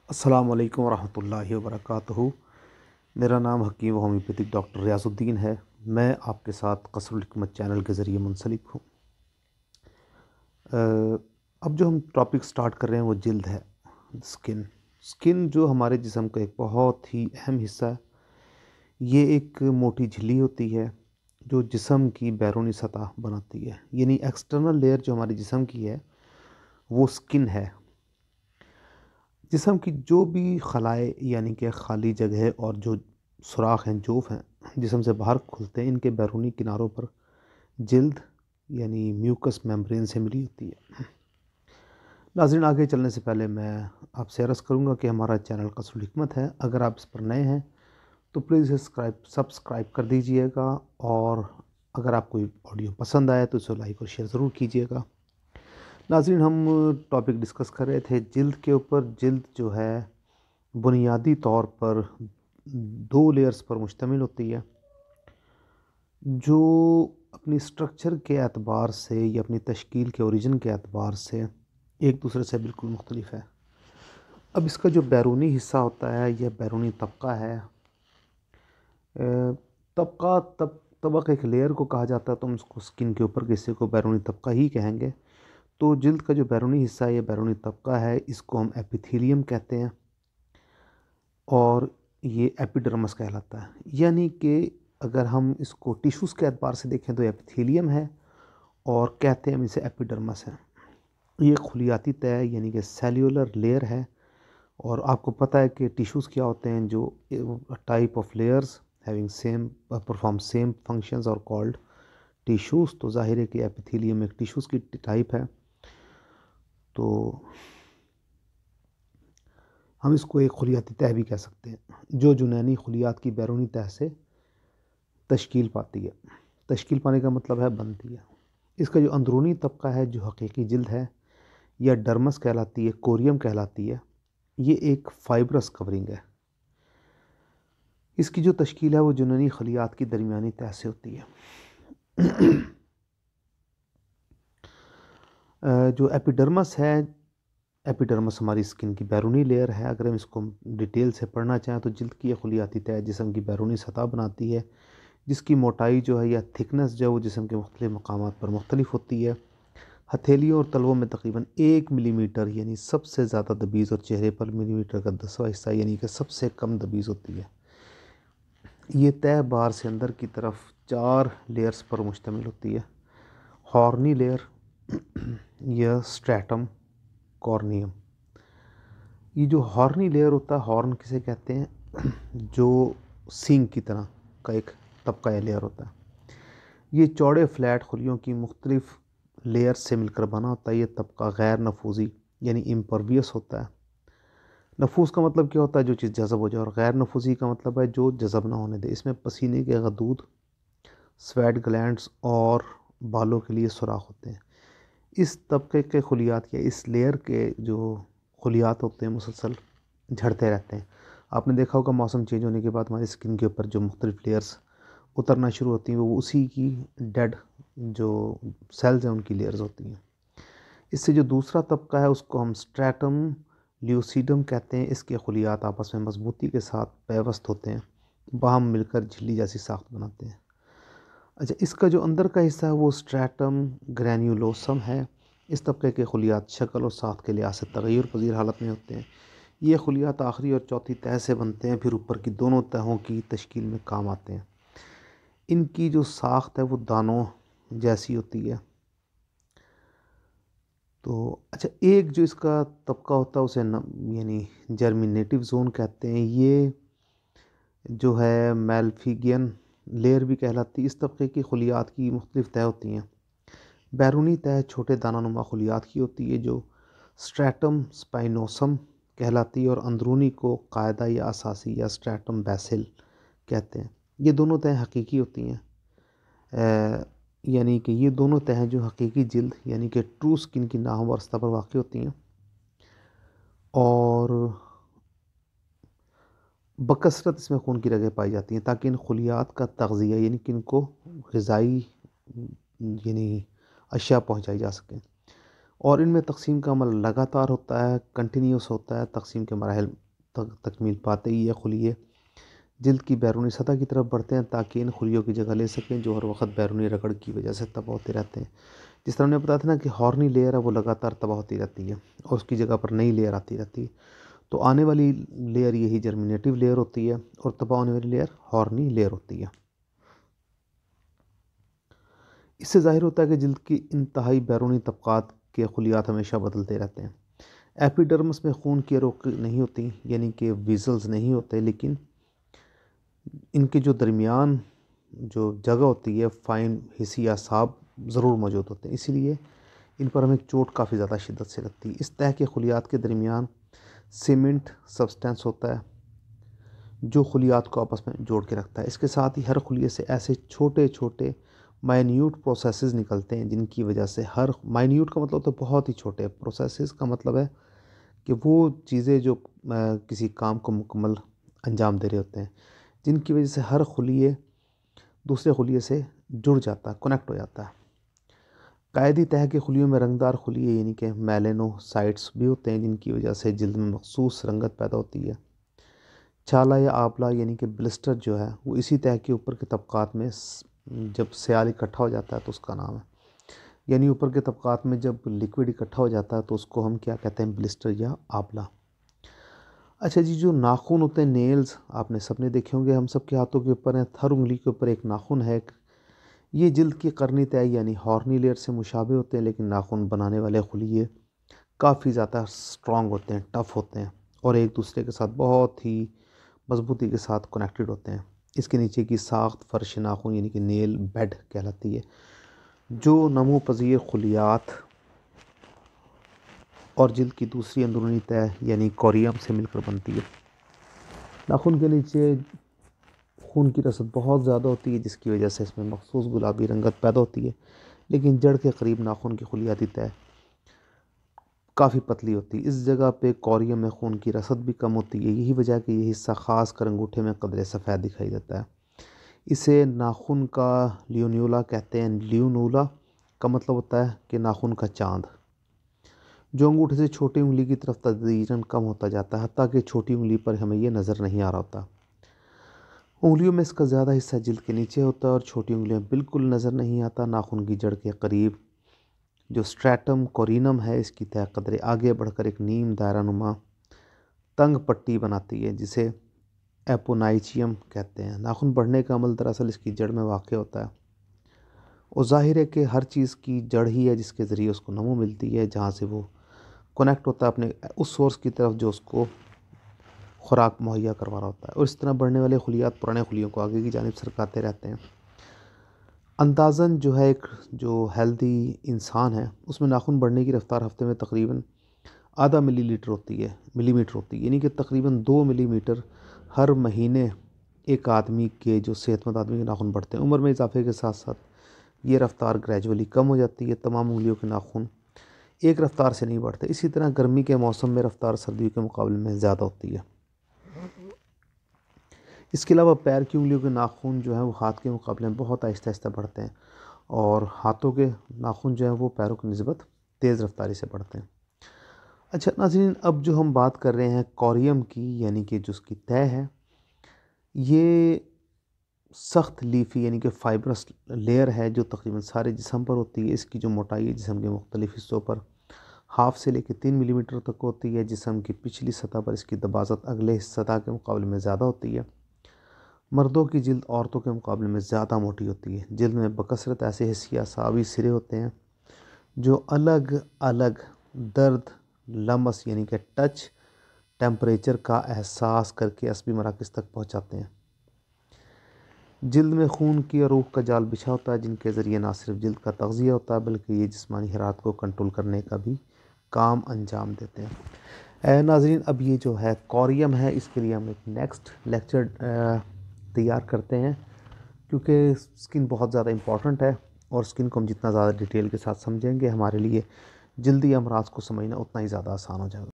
अस्सलाम वालेकुम रहमतुल्लाहि व बरकातहू। मेरा नाम हकीम होम्योपैथिक डॉक्टर रियाजुद्दीन है। मैं आपके साथ क़स्रुल हिकमत चैनल के ज़रिए मुंसलिक हूँ। अब जो हम टॉपिक स्टार्ट कर रहे हैं वो जिल्द है, स्किन। स्किन जो हमारे जिस्म का एक बहुत ही अहम हिस्सा है। ये एक मोटी झिल्ली होती है जो जिस्म की बैरूनी सतह बनाती है, यानी एक्सटर्नल लेयर जो हमारे जिस्म की है वो स्किन है। जिस्म की जो भी खलाए यानी कि खाली जगह और जो सुराख हैं, जोफ हैं, जिस्म से बाहर खुलते हैं, इनके बैरूनी किनारों पर जिल्द यानी म्यूकस मेम्ब्रेन से मिली होती है। नाज़रीन, आगे चलने से पहले मैं आपसे अर्ज़ करूँगा कि हमारा चैनल क़स्रुल हिकमत है। अगर आप इस पर नए हैं तो प्लीज़ सब्सक्राइब कर दीजिएगा, और अगर आपको ऑडियो पसंद आए तो इसे लाइक और शेयर ज़रूर कीजिएगा। नाज़रीन, हम टॉपिक डिस्कस कर रहे थे जिल्द के ऊपर। जिल्द जो है बुनियादी तौर पर दो लेयर्स पर मुश्तमिल होती है, जो अपनी स्ट्रक्चर के एतबार से या अपनी तश्कील के ओरिजिन के एतबार से एक दूसरे से बिल्कुल मुख्तलिफ है। अब इसका जो बैरूनी हिस्सा होता है यह बैरूनी तबका है। तबका तबक एक लेयर को कहा जाता है, तो हम उसको स्किन के ऊपर के हिस्से को बैरूनी तबका ही कहेंगे। तो जिल्द का जो बैरूनी हिस्सा है यह बैरूनी तबका है, इसको हम एपिथेलियम कहते हैं, और ये एपिडर्मस कहलाता है। यानी कि अगर हम इसको टिश्यूज़ के एतबार से देखें तो एपिथेलियम है, और कहते हैं हम इसे एपिडर्मस है। ये खुलियाती तह यानी कि सेल्यूलर लेयर है। और आपको पता है कि टिश्यूज़ क्या होते हैं, जो type of layers having same perform same functions और कॉल्ड टिश्यूज़। तो ज़ाहिर है कि एपिथेलियम एक टिश्यूज़ की टाइप है। तो हम इसको एक खुलियाती तह भी कह सकते हैं, जो जुनैनी खुलियात की बैरूनी तह से तश्कील पाती है। तश्कील पाने का मतलब है बनती है। इसका जो अंदरूनी तबका है, जो हकीकी जिल्द है, या डर्मस कहलाती है, कोरियम कहलाती है, ये एक फाइब्रस कवरिंग है। इसकी जो तश्कील है वो जुनैनी खलियात की दरमियानी तह से होती है। जो एपिडर्मस है, एपिडर्मस हमारी स्किन की बैरूनी लेयर है। अगर हम इसको डिटेल से पढ़ना चाहें तो जिल्द की खुलियाती तह जिस्म की बैरूनी सतह बनाती है, जिसकी मोटाई जो है या थिकनेस जो है वो जिस्म के मुख्तलिफ मकामात पर मुख्तलिफ होती है। हथेलियों और तलवों में तकरीबन 1 मिलीमीटर यानी सबसे ज़्यादा दबीज़, और चेहरे पर मिलीमीटर का 10वां हिस्सा यानी कि सबसे कम दबीज़ होती है। ये तह बाहर से अंदर की तरफ 4 लेयर्स पर मुश्तमिल होती है। हॉर्नी लेयर या स्ट्रैटम कॉर्नियम। ये जो हॉर्नी लेयर होता है, हॉर्न किसे कहते हैं, जो सींग की तरह का एक तबका या लेयर होता है। ये चौड़े फ्लैट खुलियों की मुख्तलिफ लेयर्स से मिलकर बना होता है। ये तबका गैर नफूज़ी यानी इम्परवियस होता है। नफूस का मतलब क्या होता है, जो चीज़ जज़ब हो जाए, और गैर नफूज़ी का मतलब है जो जज़ब ना होने दे। इसमें पसीने के गदूद, स्वेट ग्लैंड्स और बालों के लिए सुराख होते हैं। इस तबके के खुलियात या इस लेयर के जो खुलियात होते हैं मुसलसल झड़ते रहते हैं। आपने देखा होगा मौसम चेंज होने के बाद हमारी स्किन के ऊपर जो मुख्तलिफ लेयर्स उतरना शुरू होती हैं, वो उसी की डेड जो सेल्स हैं उनकी लेयर्स होती हैं। इससे जो दूसरा तबका है उसको हम स्ट्रैटम ल्यूसीडम कहते हैं। इसके खुलियात आपस में मजबूती के साथ पेवस्त होते हैं, बाहम मिलकर झिल्ली जैसी साख्त बनाते हैं। अच्छा, इसका जो अंदर का हिस्सा है वो स्ट्रैटम ग्रैन्युलोसम है। इस तबके के खुलियात शक्ल और साख्त के लिहाज से तगय्युर पज़ीर हालत में होते हैं। ये खुलियात आखिरी और चौथी तह से बनते हैं, फिर ऊपर की दोनों तहों की तश्कील में काम आते हैं। इनकी जो साख्त है वो दानों जैसी होती है। तो अच्छा, एक जो इसका तबका होता है उसे यानी जर्मिनेटिव जोन कहते हैं। ये जो है मेल्फिगियन लेयर भी कहलाती है। इस तबके की खुलियात की मुख्तलिफ तह होती हैं। बैरूनी तह छोटे दानानुमा खुलियात की होती है जो स्ट्रैटम स्पाइनोसम कहलाती है, और अंदरूनी को कायदा या असासी या स्ट्रैटम बेसिल कहते हैं। ये दोनों तह हकीकी होती हैं, यानी कि ये दोनों तह जो हकीकी जिल्द यानी कि ट्रू स्किन की नाहवर सतह पर वाक़ होती हैं, और बकसरत इसमें खून की रगें पाई जाती हैं, ताकि इन खुलियात का तग़ज़िया यानी कि इनको ग़िज़ाई यानी अशिया पहुँचाई जा सकें। और इनमें तक़सीम का अमल लगातार होता है, कंटिन्यूस होता है। तक़सीम के मराहिल तक तकमील पाते ही ये खुलिये जिल्द की बैरूनी सतह की तरफ बढ़ते हैं ताकि इन खुलियों की जगह ले सकें जो हर वक्त बैरूनी रगड़ की वजह से तबाह होते रहते हैं। जिस तरह हमने बताया था ना कि हॉर्नी लेयर है वो लगातार तबाह होती रहती है और उसकी जगह पर नई लेयर आती रहती है। तो आने वाली लेयर यही जर्मिनेटिव लेयर होती है और तबाह होने वाली लेयर हॉर्नी लेयर होती है। इससे ज़ाहिर होता है कि जिल्द की इंतहाई बैरूनी तबक़ात के खुलियात हमेशा बदलते रहते हैं। एपिडर्मिस में खून की रोक नहीं होती, यानी कि विज़ल्स नहीं होते, लेकिन इनके जो दरमियान जो जगह होती है फ़ाइन हिस्सी असाब ज़रूर मौजूद होते हैं, इसीलिए इन पर हमें चोट काफ़ी ज़्यादा शिद्दत से लगती है। इस तह के खुलियात के दरमियान सीमेंट सब्सटेंस होता है जो खुलियात को आपस में जोड़ के रखता है। इसके साथ ही हर खुलिये से ऐसे छोटे छोटे माइन्यूट प्रोसेसेस निकलते हैं जिनकी वजह से हर माइन्यूट का मतलब तो बहुत ही छोटे, प्रोसेसेस का मतलब है कि वो चीज़ें जो किसी काम को मुकम्मल अंजाम दे रहे होते हैं, जिनकी वजह से हर खुलिये दूसरे खुलिये से जुड़ जाता है, कनेक्ट हो जाता है। कायदी तह के खुलियों में रंगदार खुलिये यानी कि मेलानोसाइट्स भी होते हैं जिनकी वजह से जिल्द में मखसूस रंगत पैदा होती है। छाला या आबला यानी कि ब्लिस्टर जो है वो इसी तह के ऊपर के तबक़ात में जब सियाल इकट्ठा हो जाता है तो उसका नाम है, यानी ऊपर के तबक़ात में जब लिक्विड इकट्ठा हो जाता है तो उसको हम क्या कहते हैं, ब्लिस्टर या आबला। अच्छा जी, जो नाखून होते हैं नेल्स आपने सबने देखे होंगे, हम सब के हाथों के ऊपर हैं, हर उंगली के ऊपर एक नाखून है। ये जिल्द की करनी तय यानी हॉर्नी लेयर से मुशाबे होते हैं, लेकिन नाखून बनाने वाले खुलिये काफ़ी ज़्यादा स्ट्रॉन्ग होते हैं, टफ़ होते हैं और एक दूसरे के साथ बहुत ही मजबूती के साथ कनेक्टेड होते हैं। इसके नीचे की साख्त फ़र्श नाखून यानी कि नेल बेड कहलाती है, जो नमो पज़ीर खुलियात और जिल्द की दूसरी अंदरूनी तह यानी कोरियम से मिलकर बनती है। नाखून के नीचे खून की रसद बहुत ज़्यादा होती है जिसकी वजह से इसमें मखसूस गुलाबी रंगत पैदा होती है, लेकिन जड़ के करीब नाखून की खुलियाती तह काफ़ी पतली होती है। इस जगह पे कोरियम में खून की रसद भी कम होती है। यही वजह कि ये हिस्सा ख़ास कर अंगूठे में कदरे सफ़ेद दिखाई देता है। इसे नाखून का लियोन्यूला कहते हैं। लियोन्यूला का मतलब होता है कि नाखून का चाँद, जो अंगूठे से छोटी उंगली की तरफ तदरीजन कम होता जाता है, हत्ता कि छोटी उंगली पर हमें यह नज़र नहीं आ रहा होता। उंगलियों में इसका ज़्यादा हिस्सा जिल्द के नीचे होता है और छोटी उंगलियां बिल्कुल नज़र नहीं आता। नाखून की जड़ के करीब जो स्ट्रैटम कोरिनम है, इसकी तह कदरे आगे बढ़कर एक नीम दायरा नुमा तंग पट्टी बनाती है जिसे एपोनाइचियम कहते हैं। नाखून बढ़ने का अमल दरअसल इसकी जड़ में वाक़ होता है और ज़ाहिर है कि हर चीज़ की जड़ ही है जिसके ज़रिए उसको नमो मिलती है, जहाँ से वो कनेक्ट होता है अपने उस सोर्स की तरफ जो उसको खुराक मुहैया करवा रहा होता है। और इस तरह बढ़ने वाले खुलियात पुराने खुलियों को आगे की जानिब सरकाते रहते हैं। अंदाज़न जो है एक जो हेल्दी इंसान है उसमें नाखून बढ़ने की रफ़्तार हफ़्ते में तकरीबन आधा मिलीमीटर होती है, यानी कि तकरीबन 2 मिलीमीटर हर महीने एक आदमी के, जो सेहतमंद आदमी के नाखून बढ़ते हैं। उम्र में इजाफे के साथ साथ ये रफ़्तार ग्रेजुअली कम हो जाती है। तमाम उंगलियों के नाखून एक रफ़्तार से नहीं बढ़ते। इसी तरह गर्मी के मौसम में रफ़्तार सर्दियों के मुकाबले में ज़्यादा होती है। इसके अलावा पैर की उंगलियों के नाखून जो हैं वो हाथ के मुकाबले में बहुत आहिस्ता आहिस्ता बढ़ते हैं और हाथों के नाखून जो हैं वो पैरों की निस्बत तेज़ रफ्तारी से बढ़ते हैं। अच्छा नाज़रीन, अब जो हम बात कर रहे हैं कोरियम की, यानी कि जो उसकी तह है, ये सख्त लीफी यानी कि फाइब्रस लेयर है जो तकरीबन सारे जिस्म पर होती है। इसकी जो मोटाई है जिस्म के मुख्तलिफ हिस्सों पर 1/2 से लेकर 3 मिलीमीटर तक होती है। जिस्म की पिछली सतह पर इसकी दबाजत अगले सतह के मुकाबले में ज़्यादा होती है। मर्दों की जिल्द औरतों के मुकाबले में ज़्यादा मोटी होती है। जिल्द में बकसरत ऐसे हिस्से असाबी सिरे होते हैं जो अलग अलग दर्द, लमस यानी कि टच, टेम्परेचर का एहसास करके असबी मराकज़ तक पहुँचाते हैं। जिल्द में खून की और रूह का जाल बिछा होता है जिनके ज़रिए ना सिर्फ जिल्द का तग़ज़िया होता है बल्कि ये जिस्मानी हरारत को कंट्रोल करने का भी काम अंजाम देते हैं। नाज़रीन, अब ये जो है कोरियम है, इसके लिए हम एक नेक्स्ट लेक्चर तैयार करते हैं क्योंकि स्किन बहुत ज़्यादा इम्पॉर्टेंट है और स्किन को हम जितना ज़्यादा डिटेल के साथ समझेंगे हमारे लिए जल्दी अमराज को समझना उतना ही ज़्यादा आसान हो जाएगा।